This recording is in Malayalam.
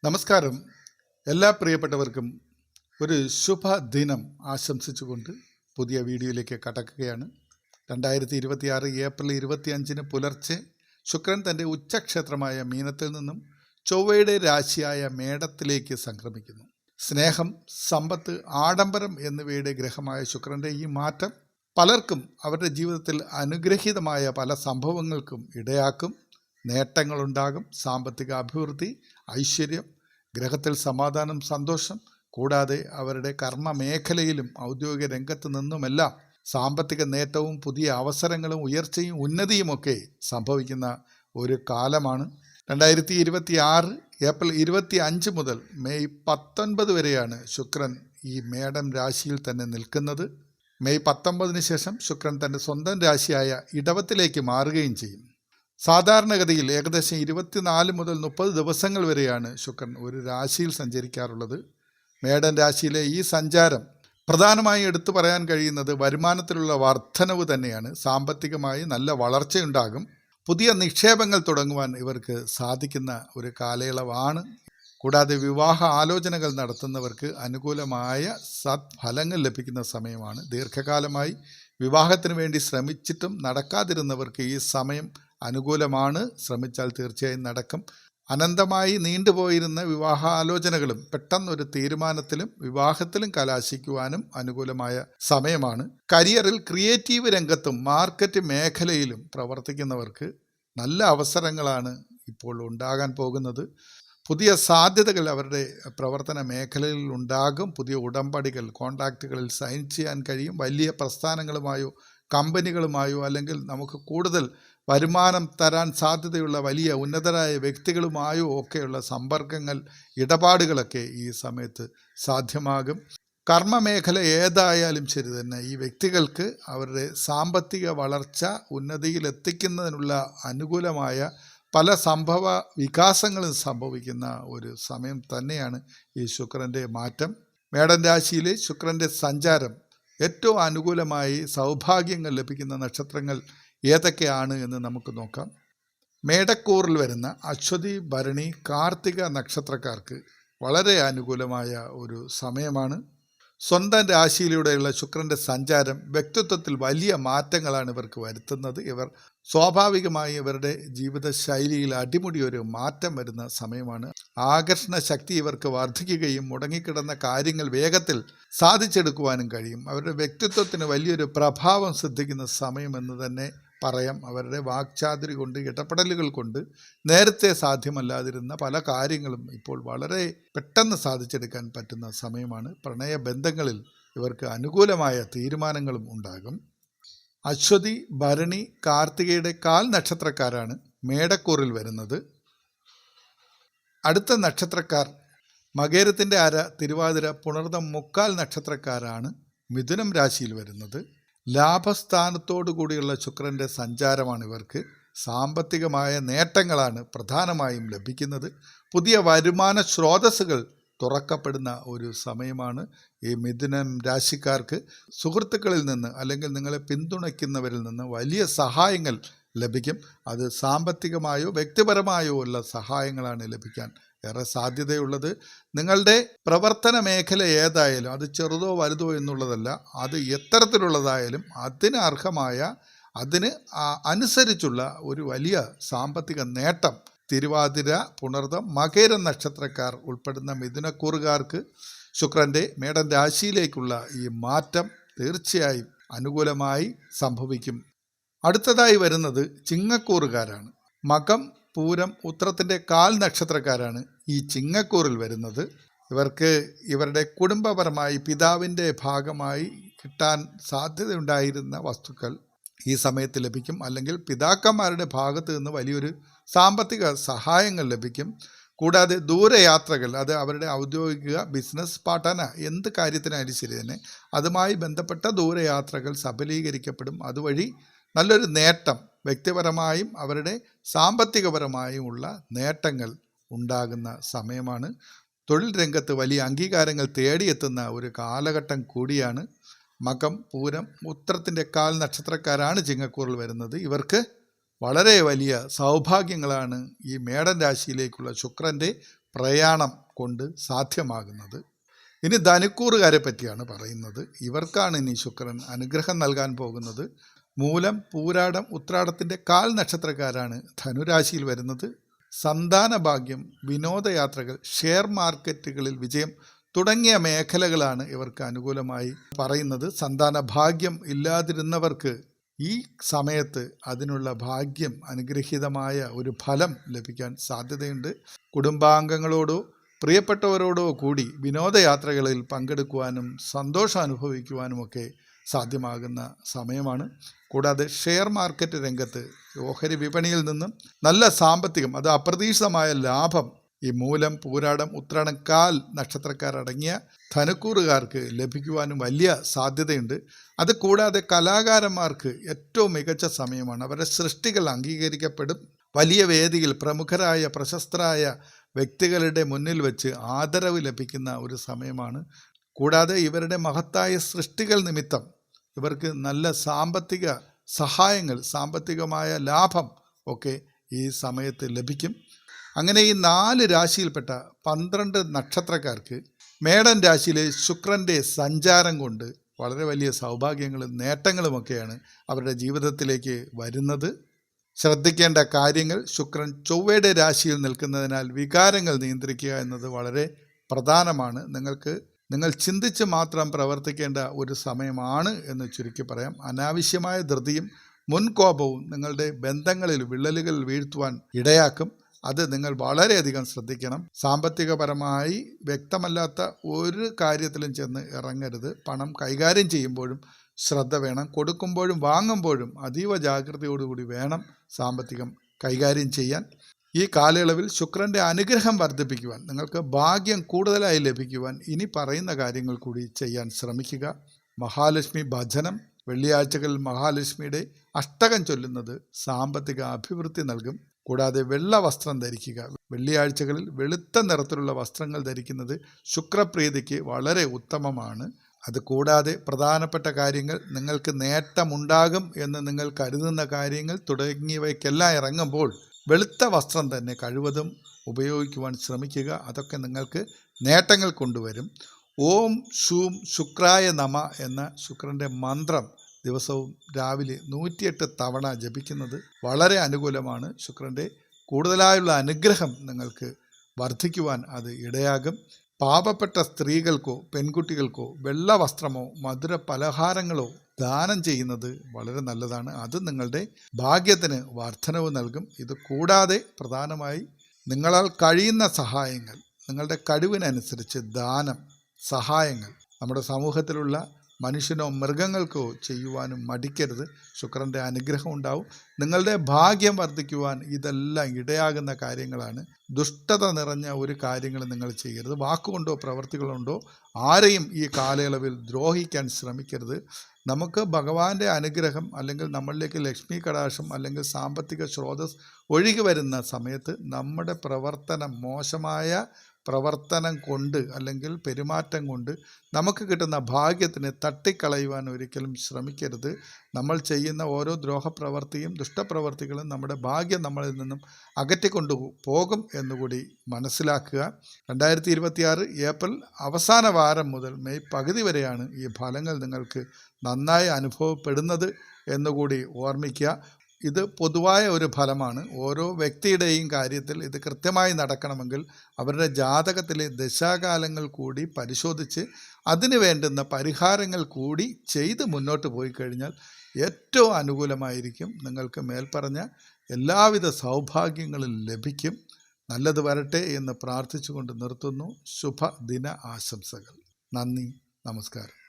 നമസ്കാരം. എല്ലാ പ്രിയപ്പെട്ടവർക്കും ഒരു ശുഭദിനം ആശംസിച്ചുകൊണ്ട് പുതിയ വീഡിയോയിലേക്ക് കടക്കുകയാണ്. 2026 ഏപ്രിൽ 25 പുലർച്ചെ ശുക്രൻ തൻ്റെ ഉച്ചക്ഷേത്രമായ മീനത്തിൽ നിന്നും ചൊവ്വയുടെ രാശിയായ മേടത്തിലേക്ക് സംക്രമിക്കുന്നു. സ്നേഹം, സമ്പത്ത്, ആഡംബരം എന്നിവയുടെ ഗ്രഹമായ ശുക്രൻ്റെ ഈ മാറ്റം പലർക്കും അവരുടെ ജീവിതത്തിൽ അനുഗ്രഹീതമായ പല സംഭവങ്ങൾക്കും ഇടയാക്കും. നേട്ടങ്ങളുണ്ടാകും. സാമ്പത്തിക അഭിവൃദ്ധി, ഐശ്വര്യം, ഗ്രഹത്തിൽ സമാധാനം, സന്തോഷം, കൂടാതെ അവരുടെ കർമ്മ മേഖലയിലും ഔദ്യോഗിക രംഗത്ത് നിന്നുമെല്ലാം സാമ്പത്തിക നേട്ടവും പുതിയ അവസരങ്ങളും ഉയർച്ചയും ഉന്നതിയുമൊക്കെ സംഭവിക്കുന്ന ഒരു കാലമാണ്. 2026 ഏപ്രിൽ 25 മുതൽ മെയ് 19 വരെയാണ് ശുക്രൻ ഈ മേടം രാശിയിൽ തന്നെ നിൽക്കുന്നത്. മെയ് 19 ശേഷം ശുക്രൻ തൻ്റെ സ്വന്തം രാശിയായ ഇടവത്തിലേക്ക് മാറുകയും ചെയ്യും. സാധാരണഗതിയിൽ ഏകദേശം 24 മുതൽ 30 ദിവസങ്ങൾ വരെയാണ് ശുക്രൻ ഒരു രാശിയിൽ സഞ്ചരിക്കാറുള്ളത്. മേടൻ രാശിയിലെ ഈ സഞ്ചാരം പ്രധാനമായും എടുത്തു പറയാൻ കഴിയുന്നത് വരുമാനത്തിലുള്ള വർധനവ് തന്നെയാണ്. സാമ്പത്തികമായി നല്ല വളർച്ചയുണ്ടാകും. പുതിയ നിക്ഷേപങ്ങൾ തുടങ്ങുവാൻ ഇവർക്ക് സാധിക്കുന്ന ഒരു കാലയളവാണ്. കൂടാതെ വിവാഹ ആലോചനകൾ നടത്തുന്നവർക്ക് അനുകൂലമായ സത്ഫലങ്ങൾ ലഭിക്കുന്ന സമയമാണ്. ദീർഘകാലമായി വിവാഹത്തിന് വേണ്ടി ശ്രമിച്ചിട്ടും നടക്കാതിരുന്നവർക്ക് ഈ സമയം അനുകൂലമാണ്. ശ്രമിച്ചാൽ തീർച്ചയായും നടക്കും. അനന്തമായി നീണ്ടുപോയിരുന്ന വിവാഹാലോചനകളും പെട്ടെന്നൊരു തീരുമാനത്തിലും വിവാഹത്തിലും കലാശിക്കുവാനും അനുകൂലമായ സമയമാണ്. കരിയറിൽ ക്രിയേറ്റീവ് രംഗത്തും മാർക്കറ്റ് മേഖലയിലും പ്രവർത്തിക്കുന്നവർക്ക് നല്ല അവസരങ്ങളാണ് ഇപ്പോൾ ഉണ്ടാകാൻ പോകുന്നത്. പുതിയ സാധ്യതകൾ അവരുടെ പ്രവർത്തന മേഖലയിൽ ഉണ്ടാകും. പുതിയ ഉടമ്പടികൾ, കോൺട്രാക്റ്റുകളിൽ സൈൻ ചെയ്യാൻ കഴിയും. വലിയ പ്രസ്ഥാനങ്ങളുമായോ കമ്പനികളുമായോ അല്ലെങ്കിൽ നമുക്ക് കൂടുതൽ വരുമാനം തരാൻ സാധ്യതയുള്ള വലിയ ഉന്നതരായ വ്യക്തികളുമായോ ഒക്കെയുള്ള സമ്പർക്കങ്ങൾ, ഇടപാടുകളൊക്കെ ഈ സമയത്ത് സാധ്യമാകും. കർമ്മമേഖല ഏതായാലും ശരി തന്നെ ഈ വ്യക്തികൾക്ക് അവരുടെ സാമ്പത്തിക വളർച്ച ഉന്നതിയിലെത്തിക്കുന്നതിനുള്ള അനുകൂലമായ പല സംഭവ വികാസങ്ങളും സംഭവിക്കുന്ന ഒരു സമയം തന്നെയാണ് ഈ ശുക്രൻ്റെ മാറ്റം. മേടൻ രാശിയിലെ ശുക്രൻ്റെ സഞ്ചാരം ഏറ്റവും അനുകൂലമായി സൗഭാഗ്യങ്ങൾ ലഭിക്കുന്ന നക്ഷത്രങ്ങൾ ഏതൊക്കെയാണ് എന്ന് നമുക്ക് നോക്കാം. മേടക്കൂറിൽ വരുന്ന അശ്വതി, ഭരണി, കാർത്തിക നക്ഷത്രക്കാർക്ക് വളരെ അനുകൂലമായ ഒരു സമയമാണ്. സ്വന്തം രാശിയിലൂടെയുള്ള ശുക്രൻ്റെ സഞ്ചാരം വ്യക്തിത്വത്തിൽ വലിയ മാറ്റങ്ങളാണ് ഇവർക്ക് വരുത്തുന്നത്. ഇവർ സ്വാഭാവികമായി ഇവരുടെ ജീവിതശൈലിയിൽ അടിമുടി ഒരു മാറ്റം വരുന്ന സമയമാണ്. ആകർഷണ ശക്തി ഇവർക്ക് വർദ്ധിക്കുകയും മുടങ്ങിക്കിടന്ന കാര്യങ്ങൾ വേഗത്തിൽ സാധിച്ചെടുക്കുവാനും കഴിയും. അവരുടെ വ്യക്തിത്വത്തിന് വലിയൊരു പ്രഭാവം സിദ്ധിക്കുന്ന സമയമെന്ന് തന്നെ പറയാം. അവരുടെ വാക്ചാതുരി കൊണ്ട്, ഇടപെടലുകൾ കൊണ്ട് നേരത്തെ സാധ്യമല്ലാതിരുന്ന പല കാര്യങ്ങളും ഇപ്പോൾ വളരെ പെട്ടെന്ന് സാധിച്ചെടുക്കാൻ പറ്റുന്ന സമയമാണ്. പ്രണയബന്ധങ്ങളിൽ ഇവർക്ക് അനുകൂലമായ തീരുമാനങ്ങളും ഉണ്ടാകും. അശ്വതി, ഭരണി, കാർത്തികയുടെ കാൽ നക്ഷത്രക്കാരാണ് മേടക്കൂറിൽ വരുന്നത്. അടുത്ത നക്ഷത്രക്കാർ മകേരത്തിൻ്റെ അര, തിരുവാതിര, പുണർദം, മുക്കാൽ നക്ഷത്രക്കാരാണ് മിഥുനം രാശിയിൽ വരുന്നത്. ലാഭസ്ഥാനത്തോടു കൂടിയുള്ള ശുക്രൻ്റെ സഞ്ചാരമാണ് ഇവർക്ക്. സാമ്പത്തികമായ നേട്ടങ്ങളാണ് പ്രധാനമായും ലഭിക്കുന്നത്. പുതിയ വരുമാന സ്രോതസ്സുകൾ തുറക്കപ്പെടുന്ന ഒരു സമയമാണ് ഈ മിഥുനം രാശിക്കാർക്ക്. സുഹൃത്തുക്കളിൽ നിന്ന് അല്ലെങ്കിൽ നിങ്ങളെ പിന്തുണയ്ക്കുന്നവരിൽ നിന്ന് വലിയ സഹായങ്ങൾ ലഭിക്കും. അത് സാമ്പത്തികമായോ വ്യക്തിപരമായോ ഉള്ള സഹായങ്ങളാണ് ലഭിക്കാൻ ഏറെ സാധ്യതയുള്ളത്. നിങ്ങളുടെ പ്രവർത്തന മേഖല ഏതായാലും അത് ചെറുതോ വലുതോ എന്നുള്ളതല്ല, അത് എത്തരത്തിലുള്ളതായാലും അതിന് അർഹമായ, അതിന് അനുസരിച്ചുള്ള ഒരു വലിയ സാമ്പത്തിക നേട്ടം തിരുവാതിര, പുണർദം, മകേരം നക്ഷത്രക്കാർ ഉൾപ്പെടുന്ന മിഥുനക്കൂറുകാർക്ക് ശുക്രൻ്റെ മേടൻ രാശിയിലേക്കുള്ള ഈ മാറ്റം തീർച്ചയായും അനുകൂലമായി സംഭവിക്കും. അടുത്തതായി വരുന്നത് ചിങ്ങക്കൂറുകാരാണ്. മകം, പൂരം, ഉത്രത്തിൻ്റെ കാൽ നക്ഷത്രക്കാരാണ് ഈ ചിങ്ങക്കൂറിൽ വരുന്നത്. ഇവർക്ക് ഇവരുടെ കുടുംബപരമായി പിതാവിൻ്റെ ഭാഗമായി കിട്ടാൻ സാധ്യതയുണ്ടായിരുന്ന വസ്തുക്കൾ ഈ സമയത്ത് ലഭിക്കും. അല്ലെങ്കിൽ പിതാക്കന്മാരുടെ ഭാഗത്ത് നിന്ന് വലിയൊരു സാമ്പത്തിക സഹായങ്ങൾ ലഭിക്കും. കൂടാതെ ദൂരയാത്രകൾ, അത് അവരുടെ ഔദ്യോഗിക ബിസിനസ്, പഠന, എന്ത് കാര്യത്തിനായാലും ശരി തന്നെ അതുമായി ബന്ധപ്പെട്ട ദൂരയാത്രകൾ സഫലീകരിക്കപ്പെടും. അതുവഴി നല്ലൊരു നേട്ടം വ്യക്തിപരമായും അവരുടെ സാമ്പത്തികപരമായും ഉള്ള നേട്ടങ്ങൾ ഉണ്ടാകുന്ന സമയമാണ്. തൊഴിൽ രംഗത്ത് വലിയ അംഗീകാരങ്ങൾ തേടിയെത്തുന്ന ഒരു കാലഘട്ടം കൂടിയാണ്. മകം, പൂരം, ഉത്രത്തിൻ്റെ കാൽ നക്ഷത്രക്കാരാണ് ചിങ്ങക്കൂറിൽ വരുന്നത്. ഇവർക്ക് വളരെ വലിയ സൗഭാഗ്യങ്ങളാണ് ഈ മേടൻ രാശിയിലേക്കുള്ള ശുക്രൻ്റെ പ്രയാണം കൊണ്ട് സാധ്യമാകുന്നത്. ഇനി ധനുക്കൂറുകാരെ പറ്റിയാണ് പറയുന്നത്. ഇവർക്കാണ് ഇനി ശുക്രൻ അനുഗ്രഹം നൽകാൻ പോകുന്നത്. മൂലം, പൂരാടം, ഉത്രാടത്തിൻ്റെ കാൽ നക്ഷത്രക്കാരാണ് ധനുരാശിയിൽ വരുന്നത്. സന്താന ഭാഗ്യം, വിനോദയാത്രകൾ, ഷെയർ മാർക്കറ്റുകളിൽ വിജയം തുടങ്ങിയ മേഖലകളാണ് ഇവർക്ക് അനുകൂലമായി പറയുന്നത്. സന്താന ഭാഗ്യം ഇല്ലാതിരുന്നവർക്ക് ഈ സമയത്ത് അതിനുള്ള ഭാഗ്യം, അനുഗ്രഹീതമായ ഒരു ഫലം ലഭിക്കാൻ സാധ്യതയുണ്ട്. കുടുംബാംഗങ്ങളോടോ പ്രിയപ്പെട്ടവരോടോ കൂടി വിനോദയാത്രകളിൽ പങ്കെടുക്കുവാനും സന്തോഷം അനുഭവിക്കുവാനുമൊക്കെ സാധ്യമാകുന്ന സമയമാണ്. കൂടാതെ ഷെയർ മാർക്കറ്റ് രംഗത്ത്, ഓഹരി വിപണിയിൽ നിന്നും നല്ല സാമ്പത്തികം, അത് അപ്രതീക്ഷിതമായ ലാഭം ഈ മൂലം, പൂരാടം, ഉത്രാടം, കാൽ നക്ഷത്രക്കാരടങ്ങിയ ധനുക്കൂറുകാർക്ക് ലഭിക്കുവാനും വലിയ സാധ്യതയുണ്ട്. അത് കൂടാതെ കലാകാരന്മാർക്ക് ഏറ്റവും മികച്ച സമയമാണ്. അവരുടെ സൃഷ്ടികൾ അംഗീകരിക്കപ്പെടും. വലിയ വേദിയിൽ പ്രമുഖരായ പ്രശസ്തരായ വ്യക്തികളുടെ മുന്നിൽ വെച്ച് ആദരവ് ലഭിക്കുന്ന ഒരു സമയമാണ്. കൂടാതെ ഇവരുടെ മഹത്തായ സൃഷ്ടികൾ നിമിത്തം ഇവർക്ക് നല്ല സാമ്പത്തിക സഹായങ്ങൾ, സാമ്പത്തികമായ ലാഭം ഒക്കെ ഈ സമയത്ത് ലഭിക്കും. അങ്ങനെ ഈ 4 രാശിയിൽപ്പെട്ട 12 നക്ഷത്രക്കാർക്ക് മേടൻ രാശിയിലെ ശുക്രൻ്റെ സഞ്ചാരം കൊണ്ട് വളരെ വലിയ സൗഭാഗ്യങ്ങളും നേട്ടങ്ങളുമൊക്കെയാണ് അവരുടെ ജീവിതത്തിലേക്ക് വരുന്നത്. ശ്രദ്ധിക്കേണ്ട കാര്യങ്ങൾ: ശുക്രൻ ചൊവ്വയുടെ രാശിയിൽ നിൽക്കുന്നതിനാൽ വികാരങ്ങൾ നിയന്ത്രിക്കുക എന്നത് വളരെ പ്രധാനമാണ്. നിങ്ങൾ ചിന്തിച്ച് മാത്രം പ്രവർത്തിക്കേണ്ട ഒരു സമയമാണ് എന്ന് ചുരുക്കി പറയാം. അനാവശ്യമായ ധൃതിയും മുൻകോപവും നിങ്ങളുടെ ബന്ധങ്ങളിൽ വിള്ളലുകൾ വീഴ്ത്തുവാൻ ഇടയാക്കും. അത് നിങ്ങൾ വളരെയധികം ശ്രദ്ധിക്കണം. സാമ്പത്തികപരമായി വ്യക്തമല്ലാത്ത ഒരു കാര്യത്തിലും ചെന്ന് ഇറങ്ങരുത്. പണം കൈകാര്യം ചെയ്യുമ്പോഴും ശ്രദ്ധ വേണം. കൊടുക്കുമ്പോഴും വാങ്ങുമ്പോഴും അതീവ ജാഗ്രതയോടുകൂടി വേണം സാമ്പത്തികം കൈകാര്യം ചെയ്യാൻ. ഈ കാലയളവിൽ ശുക്രൻ്റെ അനുഗ്രഹം വർദ്ധിപ്പിക്കുവാൻ, നിങ്ങൾക്ക് ഭാഗ്യം കൂടുതലായി ലഭിക്കുവാൻ ഇനി പറയുന്ന കാര്യങ്ങൾ കൂടി ചെയ്യാൻ ശ്രമിക്കുക. മഹാലക്ഷ്മി ഭജനം, വെള്ളിയാഴ്ചകളിൽ മഹാലക്ഷ്മിയുടെ അഷ്ടകം ചൊല്ലുന്നത് സാമ്പത്തിക അഭിവൃദ്ധി നൽകും. കൂടാതെ വെള്ള വസ്ത്രം ധരിക്കുക. വെള്ളിയാഴ്ചകളിൽ വെളുത്ത നിറത്തിലുള്ള വസ്ത്രങ്ങൾ ധരിക്കുന്നത് ശുക്രപ്രീതിക്ക് വളരെ ഉത്തമമാണ്. അതുകൂടാതെ പ്രധാനപ്പെട്ട കാര്യങ്ങൾ, നിങ്ങൾക്ക് നേട്ടമുണ്ടാകും എന്ന് നിങ്ങൾ കരുതുന്ന കാര്യങ്ങൾ തുടങ്ങിയവയ്ക്കെല്ലാം ഇറങ്ങുമ്പോൾ വെളുത്ത വസ്ത്രം തന്നെ കഴിവതും ഉപയോഗിക്കുവാൻ ശ്രമിക്കുക. അതൊക്കെ നിങ്ങൾക്ക് നേട്ടങ്ങൾ കൊണ്ടുവരും. ഓം ശൂം ശുക്രായ നമ എന്ന ശുക്രൻ്റെ മന്ത്രം ദിവസവും രാവിലെ 108 തവണ ജപിക്കുന്നത് വളരെ അനുകൂലമാണ്. ശുക്രൻ്റെ കൂടുതലായുള്ള അനുഗ്രഹം നിങ്ങൾക്ക് വർദ്ധിക്കുവാൻ അത് ഇടയാകും. പാവപ്പെട്ട സ്ത്രീകൾക്കോ പെൺകുട്ടികൾക്കോ വെള്ള വസ്ത്രമോ മധുര പലഹാരങ്ങളോ ദാനം ചെയ്യുന്നത് വളരെ നല്ലതാണ്. അത് നിങ്ങളുടെ ഭാഗ്യത്തിന് വർധനവ് നൽകും. ഇത് കൂടാതെ പ്രധാനമായി നിങ്ങളാൽ കഴിയുന്ന സഹായങ്ങൾ, നിങ്ങളുടെ കഴിവിനനുസരിച്ച് ദാനം, സഹായങ്ങൾ നമ്മുടെ സമൂഹത്തിലുള്ള മനുഷ്യനോ മൃഗങ്ങൾക്കോ ചെയ്യുവാനും മടിക്കരുത്. ശുക്രൻ്റെ അനുഗ്രഹം ഉണ്ടാവും. നിങ്ങളുടെ ഭാഗ്യം വർദ്ധിക്കുവാൻ ഇതെല്ലാം ഇടയാകുന്ന കാര്യങ്ങളാണ്. ദുഷ്ടത നിറഞ്ഞ ഒരു കാര്യങ്ങൾ നിങ്ങൾ ചെയ്യരുത്. വാക്കുകൊണ്ടോ പ്രവൃത്തികളുണ്ടോ ആരെയും ഈ കാലയളവിൽ ദ്രോഹിക്കാൻ ശ്രമിക്കരുത്. നമുക്ക് ഭഗവാന്റെ അനുഗ്രഹം, അല്ലെങ്കിൽ നമ്മളിലേക്ക് ലക്ഷ്മി കടാക്ഷം, അല്ലെങ്കിൽ സാമ്പത്തിക സ്രോതസ് ഒഴുകി വരുന്ന സമയത്ത് നമ്മുടെ പ്രവർത്തനം, മോശമായ പ്രവർത്തനം കൊണ്ട് അല്ലെങ്കിൽ പെരുമാറ്റം കൊണ്ട് നമുക്ക് കിട്ടുന്ന ഭാഗ്യത്തിന് തട്ടിക്കളയുവാൻ ഒരിക്കലും ശ്രമിക്കരുത്. നമ്മൾ ചെയ്യുന്ന ഓരോ ദ്രോഹപ്രവർത്തിയും ദുഷ്ടപ്രവർത്തികളും നമ്മുടെ ഭാഗ്യം നമ്മളിൽ നിന്നും അകറ്റിക്കൊണ്ടു പോകും എന്നുകൂടി മനസ്സിലാക്കുക. 2026 ഏപ്രിൽ അവസാന വാരം മുതൽ മെയ് പകുതി വരെയാണ് ഈ ഫലങ്ങൾ നിങ്ങൾക്ക് നന്നായി അനുഭവപ്പെടുന്നത് എന്നുകൂടി ഓർമ്മിക്കുക. ഇത് പൊതുവായ ഒരു ഫലമാണ്. ഓരോ വ്യക്തിയുടെയും കാര്യത്തിൽ ഇത് കൃത്യമായി നടക്കണമെങ്കിൽ അവരുടെ ജാതകത്തിലെ ദശാകാലങ്ങൾ കൂടി പരിശോധിച്ച് അതിന് വേണ്ടുന്ന പരിഹാരങ്ങൾ കൂടി ചെയ്ത് മുന്നോട്ട് പോയി കഴിഞ്ഞാൽ ഏറ്റവും അനുകൂലമായിരിക്കും. നിങ്ങൾക്ക് മേൽപ്പറഞ്ഞ എല്ലാവിധ സൗഭാഗ്യങ്ങളും ലഭിക്കും. നല്ലത് വരട്ടെ എന്ന് പ്രാർത്ഥിച്ചുകൊണ്ട് നിർത്തുന്നു. ശുഭദിന ആശംസകൾ. നന്ദി, നമസ്കാരം.